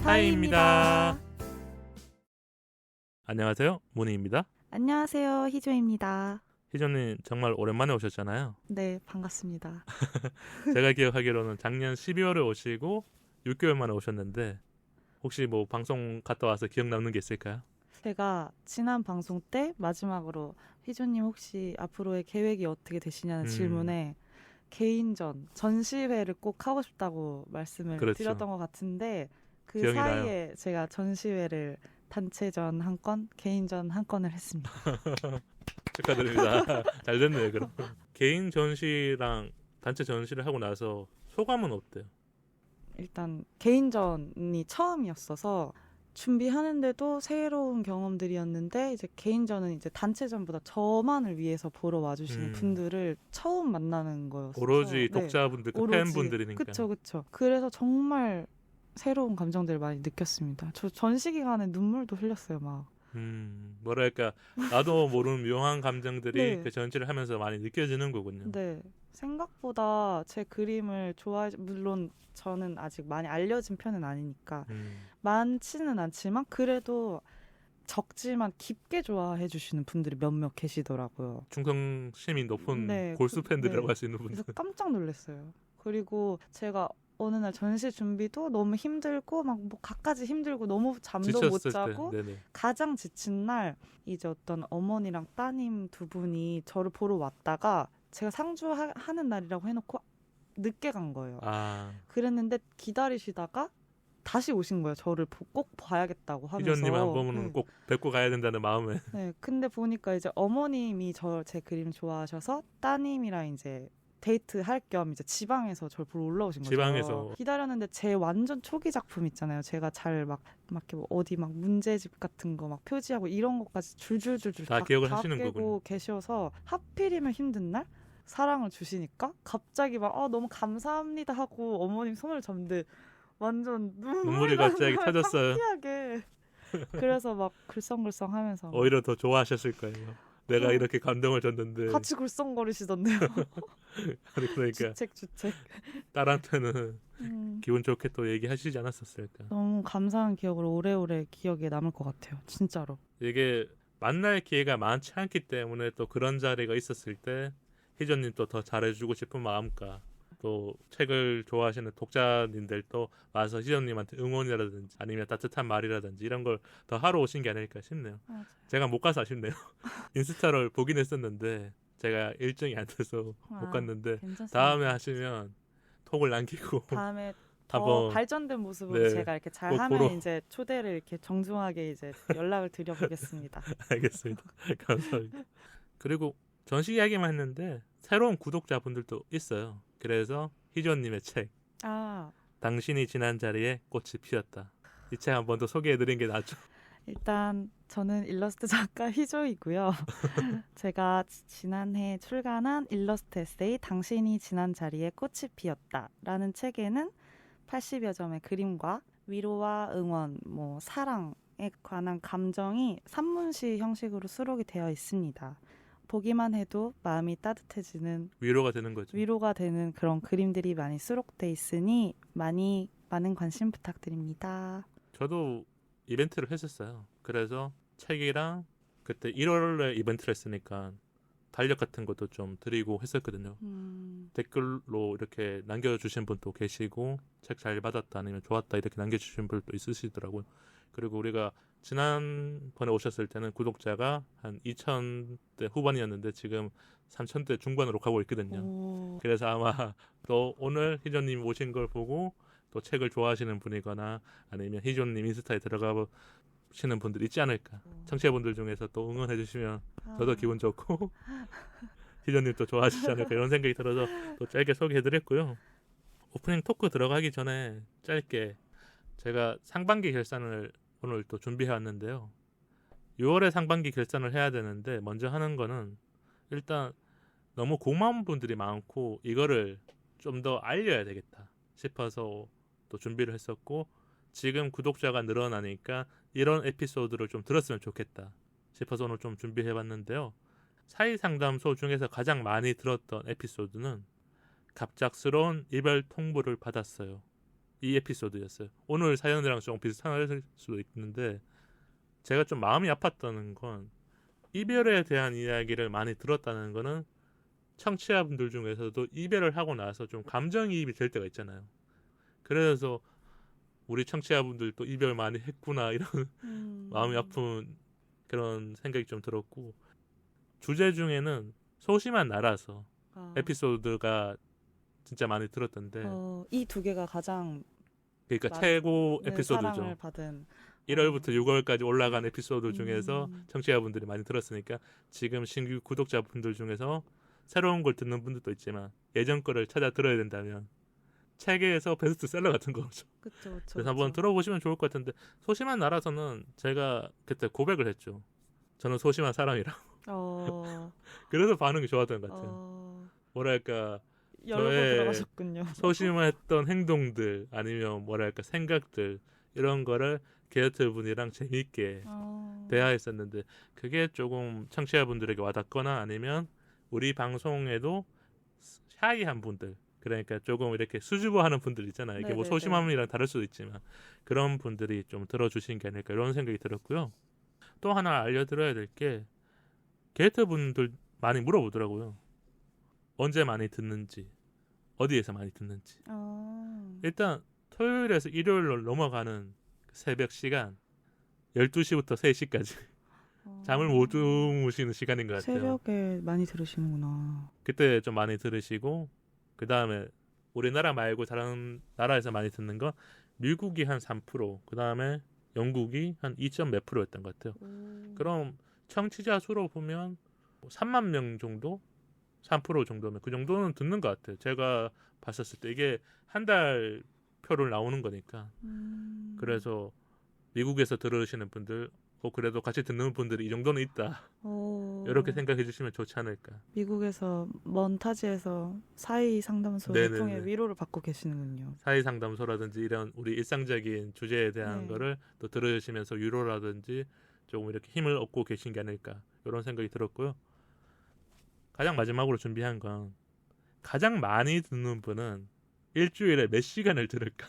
하이입니다. 안녕하세요, 모니입니다. 안녕하세요, 희조입니다. 희조님 정말 오랜만에 오셨잖아요. 네, 반갑습니다. 제가 기억하기로는 작년 12월에 오시고 6개월 만에 오셨는데 혹시 뭐 방송 갔다 와서 기억 남는 게 있을까요? 제가 지난 방송 때 마지막으로 희조님 혹시 앞으로의 계획이 어떻게 되시냐는 질문에 개인전, 전시회를 꼭 하고 싶다고 말씀을 그렇죠. 드렸던 것 같은데 그 기억이 사이에 나요. 제가 전시회를 단체전 한 건, 개인전 한 건을 했습니다. 축하드립니다. 잘 됐네요. 그럼 개인 전시랑 단체 전시를 하고 나서 소감은 어때요? 일단 개인전이 처음이었어서 준비하는데도 새로운 경험들이었는데 이제 개인전은 이제 단체전보다 저만을 위해서 보러 와주시는 분들을 처음 만나는 거였어서 오로지 독자분들, 그 팬분들이니까. 그쵸. 그래서 정말 새로운 감정들을 많이 느꼈습니다. 저 전시 기간에 눈물도 흘렸어요, 막. 뭐랄까 나도 모르는 묘한 감정들이 네. 그 전시를 하면서 많이 느껴지는 거군요. 네. 생각보다 제 그림을 물론 저는 아직 많이 알려진 편은 아니니까 많지는 않지만 그래도 적지만 깊게 좋아해 주시는 분들이 몇몇 계시더라고요. 충성심이 높은 네, 골수 팬들이라고 네. 할 수 있는 분들. 그래서 깜짝 놀랐어요. 그리고 제가 어느 날 전시 준비도 너무 힘들고 막 뭐 갖가지 힘들고 너무 잠도 못 자고 가장 지친 날 이제 어떤 어머니랑 따님 두 분이 저를 보러 왔다가 제가 상주하는 날이라고 해놓고 늦게 간 거예요. 그랬는데 기다리시다가 다시 오신 거예요. 저를 꼭 봐야겠다고 하면서. 희조님 한 번은 꼭 뵙고 가야 된다는 마음에. 네, 근데 보니까 이제 어머님이 제 그림 좋아하셔서 따님이랑 이제 데이트 할 겸 이제 지방에서 저를 보러 올라오신 거죠. 지방에서. 기다렸는데 제 완전 초기 작품 있잖아요. 제가 잘 막 뭐 어디 막 문제집 같은 거 막 표지하고 이런 것까지 줄줄줄줄 다 기억을 다 하시는 깨고 거군요. 계셔서 하필이면 힘든 날 사랑을 주시니까 갑자기 막 너무 감사합니다 하고 어머님 손을 잡는데 완전 눈물이 갑자기 터졌어요. 창피하게. 그래서 막 글썽글썽하면서 오히려 더 좋아하셨을 거예요. 내가 이렇게 감동을 줬는데 같이 글썽거리시던데요. 그러니까 주책. 딸한테는 기분 좋게 또 얘기하시지 않았었을까. 너무 감사한 기억으로 오래오래 기억에 남을 것 같아요. 진짜로. 이게 만날 기회가 많지 않기 때문에 또 그런 자리가 있었을 때 희조님 또 더 잘해주고 싶은 마음과 또 책을 좋아하시는 독자님들도 와서 희조님한테 응원이라든지 아니면 따뜻한 말이라든지 이런 걸 더 하러 오신 게 아닐까 싶네요. 맞아요. 제가 못 가서 아쉽네요. 인스타를 보긴 했었는데 제가 일정이 안 돼서 못 갔는데 괜찮습니다. 다음에 하시면 톡을 남기고 다음에 더 한번 발전된 모습으로 제가 이렇게 잘하면 보러. 이제 초대를 이렇게 정중하게 이제 연락을 드려보겠습니다. 알겠습니다. 감사합니다. 그리고 전시 이야기만 했는데 새로운 구독자분들도 있어요. 그래서 희조님의 책 당신이 지난 자리에 꽃이 피었다. 이 책 한 번 더 소개해드린 게 낫죠. 일단 저는 일러스트 작가 희조이고요. 제가 지난해 출간한 일러스트 에세이 당신이 지난 자리에 꽃이 피었다라는 책에는 80여 점의 그림과 위로와 응원, 사랑에 관한 감정이 산문시 형식으로 수록이 되어 있습니다. 보기만 해도 마음이 따뜻해지는 위로가 되는 거죠. 위로가 되는 그런 그림들이 많이 수록돼 있으니 많은 관심 부탁드립니다. 저도 이벤트를 했었어요. 그래서 책이랑 그때 1월에 이벤트를 했으니까 달력 같은 것도 좀 드리고 했었거든요. 댓글로 이렇게 남겨주신 분도 계시고 책 잘 받았다 아니면 좋았다 이렇게 남겨주신 분도 있으시더라고요. 그리고 우리가 지난번에 오셨을 때는 구독자가 한 2,000대 후반이었는데 지금 3,000대 중반으로 가고 있거든요. 그래서 아마 또 오늘 희조님 오신 걸 보고 또 책을 좋아하시는 분이거나 아니면 희조님 인스타에 들어가 보시는 분들 있지 않을까. 청취자분들 중에서 또 응원해 주시면 저도 기분 좋고 희조님 또 좋아하시지 않을까 이런 생각이 들어서 또 짧게 소개해드렸고요. 오프닝 토크 들어가기 전에 짧게 제가 상반기 결산을 오늘 또 준비해 왔는데요. 6월에 상반기 결산을 해야 되는데 먼저 하는 거는 일단 너무 고마운 분들이 많고 이거를 좀 더 알려야 되겠다 싶어서 또 준비를 했었고 지금 구독자가 늘어나니까 이런 에피소드를 좀 들었으면 좋겠다 싶어서 오늘 좀 준비해봤는데요. 사이상담소 중에서 가장 많이 들었던 에피소드는 갑작스러운 이별 통보를 받았어요 이 에피소드였어요. 오늘 사연이랑 조금 비슷할 수도 있는데 제가 좀 마음이 아팠다는 건 이별에 대한 이야기를 많이 들었다는 거는 청취자분들 중에서도 이별을 하고 나서 좀 감정이입이 될 때가 있잖아요. 그래서 우리 청취자분들도 이별 많이 했구나 이런 마음이 아픈 그런 생각이 좀 들었고 주제 중에는 소심한 나라서 에피소드가 진짜 많이 들었던데 이 두 개가 가장 그러니까 최고 에피소드죠. 사랑을 받은 1월부터 6월까지 올라간 에피소드 중에서 청취자분들이 많이 들었으니까 지금 신규 구독자분들 중에서 새로운 걸 듣는 분들도 있지만 예전 거를 찾아 들어야 된다면 책에서 베스트셀러 같은 거죠. 그쵸. 그래서 한번 들어보시면 좋을 것 같은데 소심한 나라서는 제가 그때 고백을 했죠. 저는 소심한 사람이라고. 그래서 반응이 좋았던 것 같아요. 뭐랄까 저의 들어가셨군요. 소심했던 행동들 아니면 뭐랄까 생각들 이런 거를 게스트 분이랑 재미있게 대화했었는데 그게 조금 청취자분들에게 와닿거나 아니면 우리 방송에도 샤이한 분들 그러니까 조금 이렇게 수줍어하는 분들 있잖아요. 이게 뭐 소심함이랑 다를 수도 있지만 그런 분들이 좀 들어주신 게 아닐까 이런 생각이 들었고요. 또 하나 알려드려야 될 게 게스트 분들 많이 물어보더라고요. 언제 많이 듣는지 어디에서 많이 듣는지 일단 토요일에서 일요일로 넘어가는 새벽 시간 12시부터 3시까지 잠을 못 주무시는 시간인 것 같아요. 새벽에 많이 들으시는구나. 그때 좀 많이 들으시고 그 다음에 우리나라 말고 다른 나라에서 많이 듣는 건 미국이 한 3%, 그 다음에 영국이 한 2점 몇 %였던 것 같아요. 그럼 청취자 수로 보면 3만 명 정도? 3% 정도면 그 정도는 듣는 것 같아요. 제가 봤었을 때 이게 한 달 표를 나오는 거니까. 그래서 미국에서 들으시는 분들 그래도 같이 듣는 분들이 이 정도는 있다. 이렇게 생각해 주시면 좋지 않을까. 미국에서 먼 타지에서 사이 상담소를 통해 위로를 받고 계시는군요. 사이 상담소라든지 이런 우리 일상적인 주제에 대한 거를 또 들으시면서 위로라든지 조금 이렇게 힘을 얻고 계신 게 아닐까 이런 생각이 들었고요. 가장 마지막으로 준비한 건 가장 많이 듣는 분은 일주일에 몇 시간을 들을까?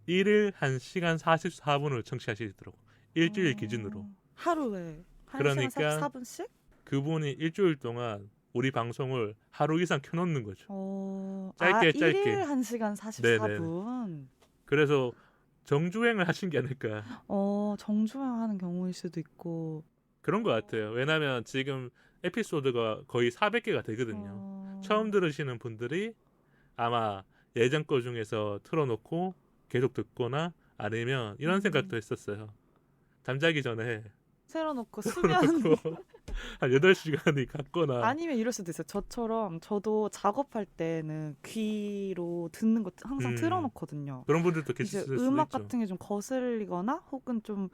1일 1시간 44분을 청취하시더라고. 일주일 기준으로. 하루에 1시간 그러니까 44분씩? 그분이 일주일 동안 우리 방송을 하루 이상 켜놓는 거죠. 짧게 1일 1시간 44분? 네네. 그래서 정주행을 하신 게 아닐까. 정주행하는 경우일 수도 있고. 그런 것 같아요. 왜냐하면 지금 에피소드가 거의 400개가 되거든요. 처음 들으시는 분들이 아마 예전 거 중에서 틀어놓고 계속 듣거나 아니면 이런 생각도 했었어요. 잠자기 전에 틀어놓고 수면 한 8시간이 갔거나 아니면 이럴 수도 있어요. 저도 작업할 때는 귀로 듣는 거 항상 틀어놓거든요. 그런 분들도 계실 수도 있죠. 음악 같은 게 좀 거슬리거나 혹은 좀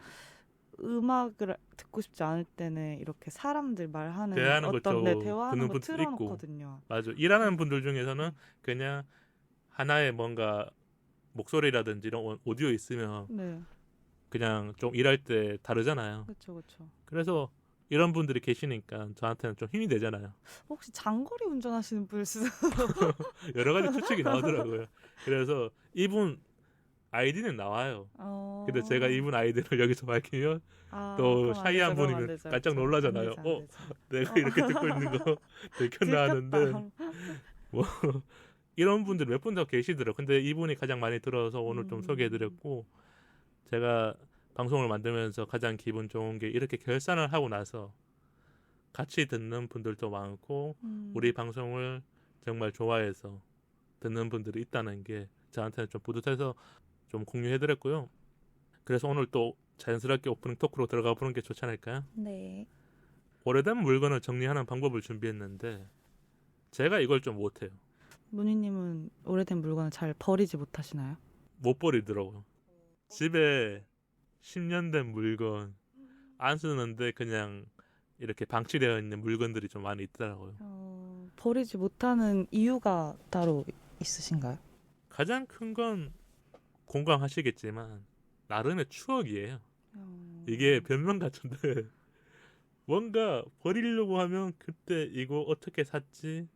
음악을 듣고 싶지 않을 때는 이렇게 사람들 말하는 대화하는 대화하는 거 틀어놓거든요. 맞아. 일하는 분들 중에서는 그냥 하나의 뭔가 목소리라든지 이런 오디오 있으면 그냥 좀 일할 때 다르잖아요. 그렇죠. 그래서 이런 분들이 계시니까 저한테는 좀 힘이 되잖아요. 혹시 장거리 운전하시는 분일 수도 여러 가지 추측이 나오더라고요. 그래서 이분 아이디는 나와요. 근데 제가 이분 아이디를 여기서 밝히면 또 샤이한 분이면 깜짝 놀라잖아요. 내가 이렇게 듣고 있는 거 들켰나 하는데 뭐 이런 분들 몇 분 더 계시더라고요. 근데 이분이 가장 많이 들어서 오늘 좀 소개해드렸고 제가 방송을 만들면서 가장 기분 좋은 게 이렇게 결산을 하고 나서 같이 듣는 분들도 많고 우리 방송을 정말 좋아해서 듣는 분들이 있다는 게 저한테는 좀 뿌듯해서 좀 공유해드렸고요. 그래서 오늘 또 자연스럽게 오프닝 토크로 들어가 보는 게 좋지 않을까요? 네. 오래된 물건을 정리하는 방법을 준비했는데 제가 이걸 좀 못해요. 문희님은 오래된 물건을 잘 버리지 못하시나요? 못 버리더라고요. 집에 10년 된 물건 안 쓰는데 그냥 이렇게 방치되어 있는 물건들이 좀 많이 있더라고요. 버리지 못하는 이유가 따로 있으신가요? 가장 큰 건 공감하시겠지만 나름의 추억이에요. 이게 변명 같은데 뭔가 버리려고 하면 그때 이거 어떻게 샀지?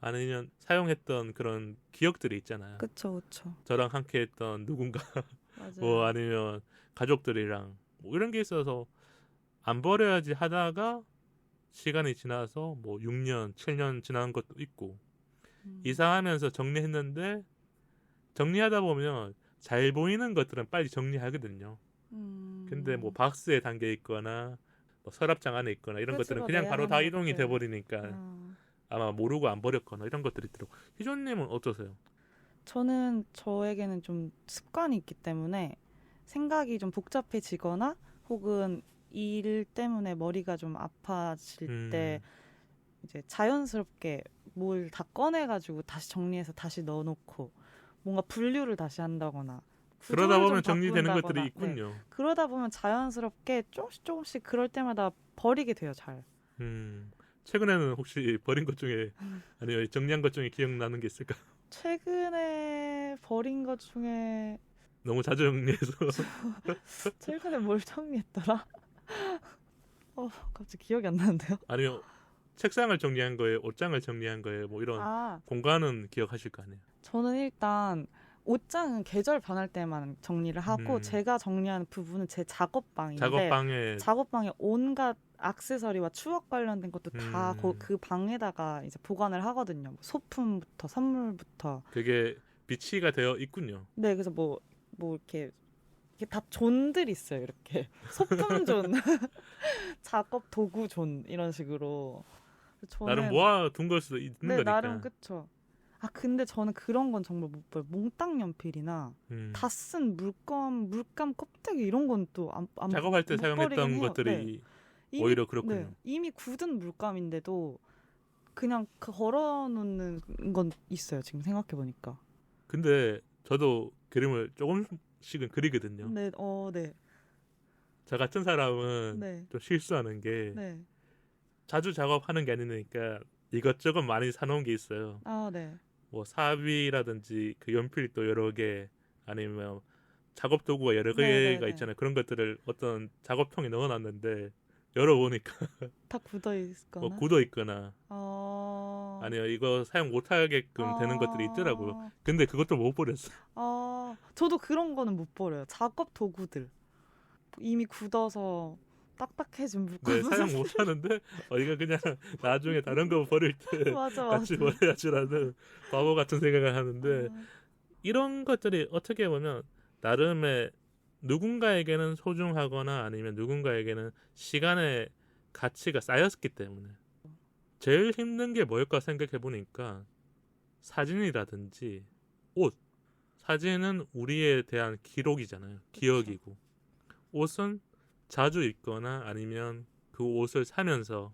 아니면 사용했던 그런 기억들이 있잖아요. 그쵸. 저랑 함께했던 누군가 맞아요. 뭐 아니면 가족들이랑 뭐 이런 게 있어서 안 버려야지 하다가 시간이 지나서 뭐 6년, 7년 지난 것도 있고 이사하면서 정리했는데 정리하다 보면 잘 보이는 것들은 빨리 정리하거든요. 근데 뭐 박스에 담겨 있거나 뭐 서랍장 안에 있거나 이런 것들은 그냥 바로 다 이동이 돼 버리니까 아마 모르고 안 버렸거나 이런 것들이 있더라고. 희조님은 어떠세요? 저는 저에게는 좀 습관이 있기 때문에 생각이 좀 복잡해지거나 혹은 일 때문에 머리가 좀 아파질 때 이제 자연스럽게 뭘 다 꺼내가지고 다시 정리해서 다시 넣어놓고 뭔가 분류를 다시 한다거나 그러다 보면 정리되는 바꾼다거나, 것들이 있군요. 네. 그러다 보면 자연스럽게 조금씩 그럴 때마다 버리게 돼요. 잘. 최근에는 혹시 버린 것 중에 아니면 정리한 것 중에 기억나는 게 있을까? 최근에 버린 것 중에 너무 자주 정리해서 최근에 뭘 정리했더라? 갑자기 기억이 안 나는데요. 아니면 책상을 정리한 거예요, 옷장을 정리한 거예요, 뭐 이런 공간은 기억하실 거 아니에요? 저는 일단 옷장은 계절 변할 때만 정리를 하고 제가 정리하는 부분은 제 작업방인데 작업방에 온갖 액세서리와 추억 관련된 것도 다 그 방에다가 이제 보관을 하거든요. 뭐 소품부터 선물부터. 그게 비치가 되어 있군요. 네, 그래서 뭐 이렇게 다 존들 있어요. 이렇게 소품존, 작업 도구존 이런 식으로. 저는 나름 모아둔 걸 수도 있는 거니까. 나름 그쵸. 근데 저는 그런 건 정말 못 봐요. 몽땅 연필이나 다 쓴 물감 껍데기 이런 건 또 안 작업할 때 못 사용했던 버리긴 해요. 것들이 네. 오히려 그렇군요. 네. 이미 굳은 물감인데도 그냥 걸어놓는 건 있어요. 지금 생각해 보니까. 근데 저도 그림을 조금씩은 그리거든요. 네, 네. 저 같은 사람은 네. 좀 실수하는 게 네. 자주 작업하는 게 아니니까 이것저것 많이 사놓은 게 있어요. 네. 뭐 사비라든지 그 연필도 여러 개 아니면 작업 도구가 여러 개가 있잖아요. 그런 것들을 어떤 작업통에 넣어놨는데 열어보니까 다 굳어 있거나 굳어 있거나 아니면 이거 사용 못하게끔 되는 것들이 있더라고요. 근데 그것도 못 버렸어요. 저도 그런 거는 못 버려요. 작업 도구들 이미 굳어서 딱딱해진 물감. 네, 사용 못하는데 이거 그냥 나중에 다른 거 버릴 때 같이 버려야지라는 바보 같은 생각을 하는데 이런 것들이 어떻게 보면 나름의 누군가에게는 소중하거나 아니면 누군가에게는 시간의 가치가 쌓였기 때문에 제일 힘든 게 뭘까 생각해 보니까 사진이라든지 옷. 사진은 우리에 대한 기록이잖아요. 기억이고 옷은 자주 입거나 아니면 그 옷을 사면서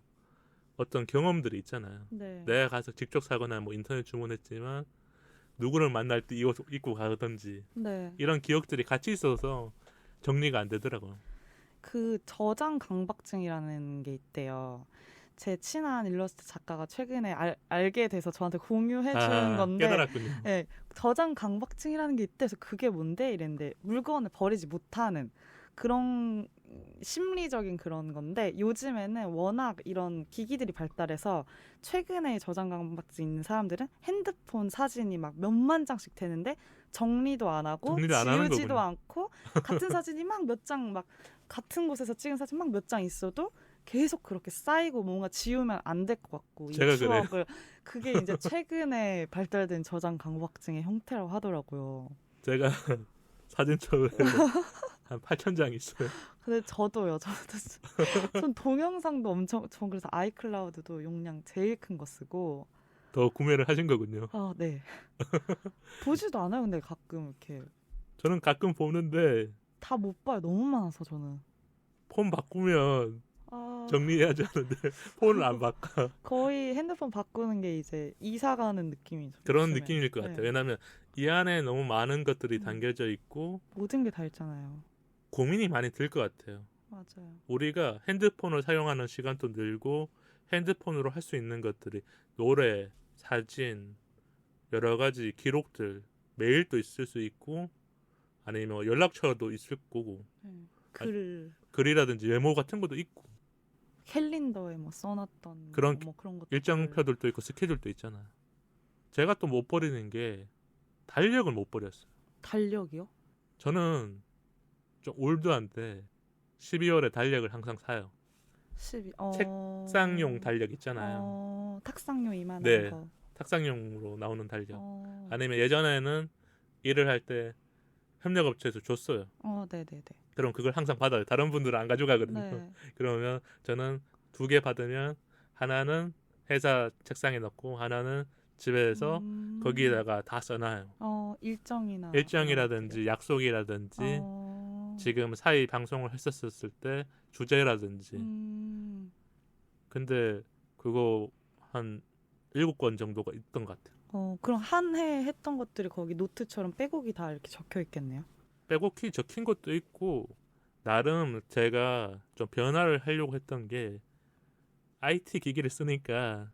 어떤 경험들이 있잖아요. 네. 내가 가서 직접 사거나 뭐 인터넷 주문했지만 누구를 만날 때 이 옷 입고 가든지 이런 기억들이 같이 있어서 정리가 안 되더라고요. 그 저장 강박증이라는 게 있대요. 제 친한 일러스트 작가가 최근에 알게 돼서 저한테 공유해 준 건데 깨달았군요. 네, 저장 강박증이라는 게 있대서 그게 뭔데? 이랬는데 물건을 버리지 못하는 그런 심리적인 그런 건데 요즘에는 워낙 이런 기기들이 발달해서 최근에 저장 강박증 있는 사람들은 핸드폰 사진이 막 몇만 장씩 되는데 정리도 안 하고 지우지도 않고 같은 사진이 막 몇 장 막 같은 곳에서 찍은 사진 막 몇 장 있어도 계속 그렇게 쌓이고 뭔가 지우면 안 될 것 같고 이 추억을 그래요. 그게 이제 최근에 발달된 저장 강박증의 형태라고 하더라고요. 제가 사진첩에 한 8,000장 있어요. 근데 저도요. 전 동영상도 전 그래서 아이클라우드도 용량 제일 큰 거 쓰고 더 구매를 하신 거군요. 네. 보지도 않아요. 근데 가끔 이렇게 저는 가끔 보는데 다 못 봐요. 너무 많아서 저는. 폰 바꾸면 정리해야지 하는데 폰을 안 바꿔. 거의 핸드폰 바꾸는 게 이제 이사 가는 느낌이죠. 그런 느낌일 것 같아요. 왜냐하면 이 안에 너무 많은 것들이 담겨져 있고 모든 게 다 있잖아요. 고민이 많이 들 것 같아요. 맞아요. 우리가 핸드폰을 사용하는 시간도 늘고 핸드폰으로 할 수 있는 것들이 노래, 사진, 여러 가지 기록들, 메일도 있을 수 있고 아니면 연락처도 있을 거고 글이라든지 메모 같은 것도 있고 캘린더에 뭐 써놨던 그런 뭐 그런 것 일정표들도 있고 스케줄도 있잖아요. 제가 또 못 버리는 게 달력을 못 버렸어요. 달력이요? 저는 좀 올드한데 12월에 달력을 항상 사요. 책상용 달력 있잖아요. 탁상용 이만한 네, 거. 탁상용으로 나오는 달력. 아니면 예전에는 일을 할 때 협력업체에서 줬어요. 네네네. 그럼 그걸 항상 받아요. 다른 분들은 안 가져가거든요. 네. 그러면 저는 2개 받으면 하나는 회사 책상에 넣고 하나는 집에서 거기에다가 다 써놔요. 일정이라든지 약속이라든지 지금 사이 방송을 했었을 때 주제라든지. 근데 그거 한 7권 정도가 있던 것 같아요. 그럼 한 해 했던 것들이 거기 노트처럼 빼곡이 다 이렇게 적혀 있겠네요. 빼곡히 적힌 것도 있고 나름 제가 좀 변화를 하려고 했던 게 IT 기기를 쓰니까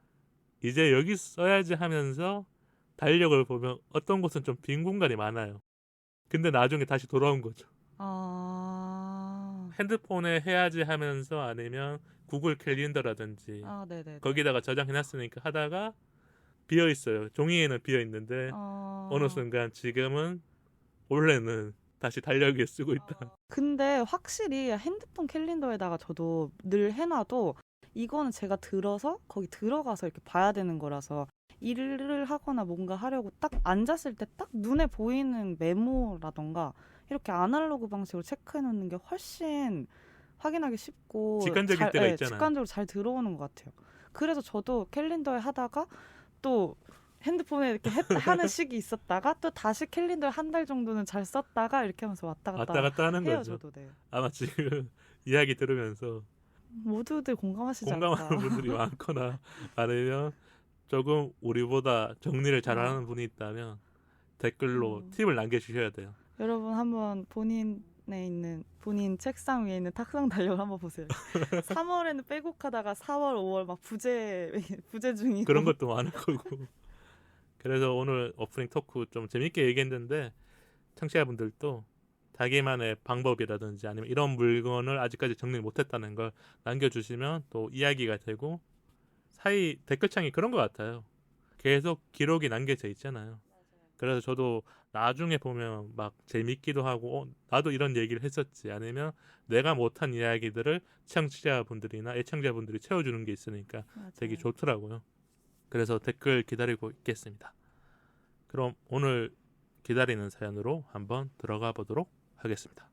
이제 여기 써야지 하면서 달력을 보면 어떤 곳은 좀 빈 공간이 많아요. 근데 나중에 다시 돌아온 거죠. 핸드폰에 해야지 하면서 아니면 구글 캘린더라든지 거기다가 저장해놨으니까 하다가 비어있어요. 종이에는 비어있는데 어느 순간 지금은 원래는 다시 달력에 쓰고 있다. 근데 확실히 핸드폰 캘린더에다가 저도 늘 해놔도 이거는 제가 들어서 거기 들어가서 이렇게 봐야 되는 거라서 일을 하거나 뭔가 하려고 딱 앉았을 때 딱 눈에 보이는 메모라던가 이렇게 아날로그 방식으로 체크해 놓는 게 훨씬 확인하기 쉽고 직관적일 때가 있잖아요. 직관적으로 잘 들어오는 것 같아요. 그래서 저도 캘린더에 하다가 또 핸드폰에 이렇게 하는 시기 있었다가 또 다시 캘린더에 한 달 정도는 잘 썼다가 이렇게 하면서 왔다 갔다 하는 해요, 거죠. 저도. 네. 아마 지금 이야기 들으면서 모두들 공감하시지 공감하는 않을까. 분들이 많거나 아니면 조금 우리보다 정리를 잘하는 분이 있다면 댓글로 팁을 남겨주셔야 돼요. 여러분 한번 본인 책상 위에 있는 탁상 달력을 한번 보세요. 3월에는 빼곡하다가 4월, 5월 막 부재 중이고 그런 것도 많을 거고. 그래서 오늘 오프닝 토크 좀 재밌게 얘기했는데 청취자분들도 자기만의 방법이라든지 아니면 이런 물건을 아직까지 정리 못했다는 걸 남겨주시면 또 이야기가 되고 사이 댓글창이 그런 것 같아요. 계속 기록이 남겨져 있잖아요. 그래서 저도 나중에 보면 막 재밌기도 하고 나도 이런 얘기를 했었지 아니면 내가 못한 이야기들을 청취자분들이나 애청자분들이 채워주는 게 있으니까 되게 좋더라고요. 그래서 댓글 기다리고 있겠습니다. 그럼 오늘 기다리는 사연으로 한번 들어가 보도록 하겠습니다.